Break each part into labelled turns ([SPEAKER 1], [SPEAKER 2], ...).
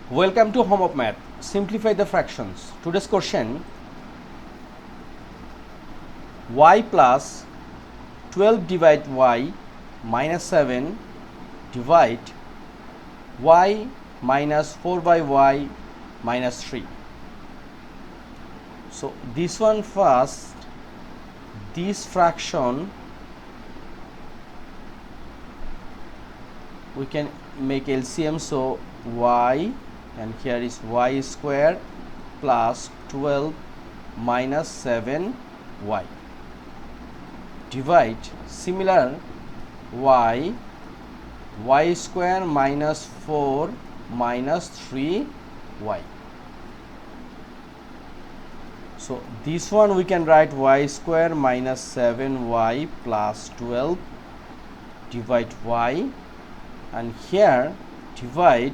[SPEAKER 1] Welcome to Home of Math. Simplify the fractions. Today's question: y plus 12 divide y minus 7 divide y minus 4 by y minus 3. So this one first, this fraction we can make LCM, so y, and here is y square plus 12 minus 7y divide similar y square minus 4 minus 3y. So this one we can write y square minus 7y plus 12 divide y, and here divide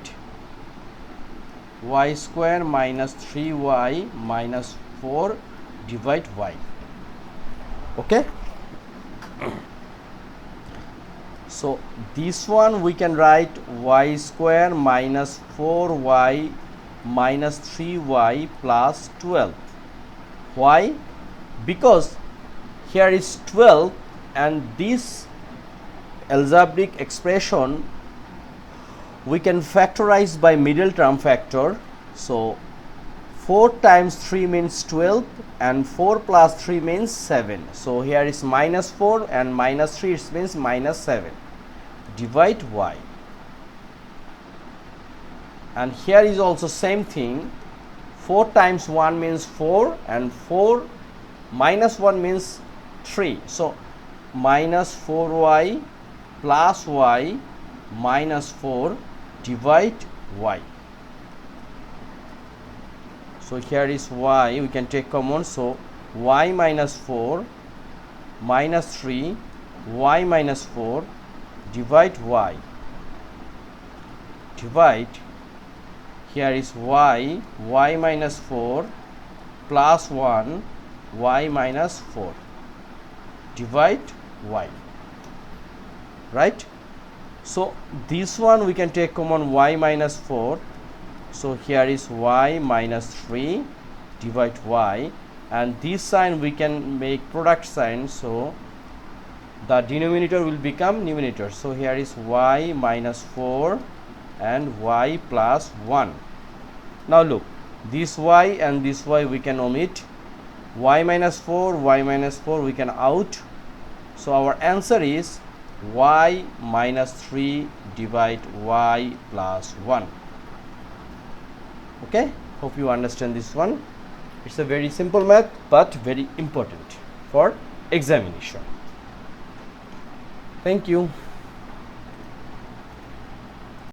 [SPEAKER 1] y square minus 3y minus 4 divide y. Okay, so this one we can write y square minus 4y minus 3y plus 12. Why? Because here is 12 and this algebraic expression we can factorize by middle term factor. So 4 times 3 means 12 and 4 plus 3 means 7. So here is minus 4 and minus 3, it means minus 7 divide y. And here is also same thing, 4 times 1 means 4 and 4 minus 1 means 3. So minus 4y plus y minus 4 divide y. So here is y, we can take common, so y minus 4 minus 3 y minus 4 divide y divide, here is y minus 4 plus 1 y minus 4 divide y, right? So this one we can take common y minus 4, so here is y minus 3 divide y, and this sign we can make product sign, so the denominator will become numerator. So here is y minus 4 and y plus 1. Now look, this y and this y we can omit, y minus 4 we can out, so our answer is y minus 3 divide y plus 1. Okay, hope you understand this one. It's a very simple math but very important for examination. Thank you.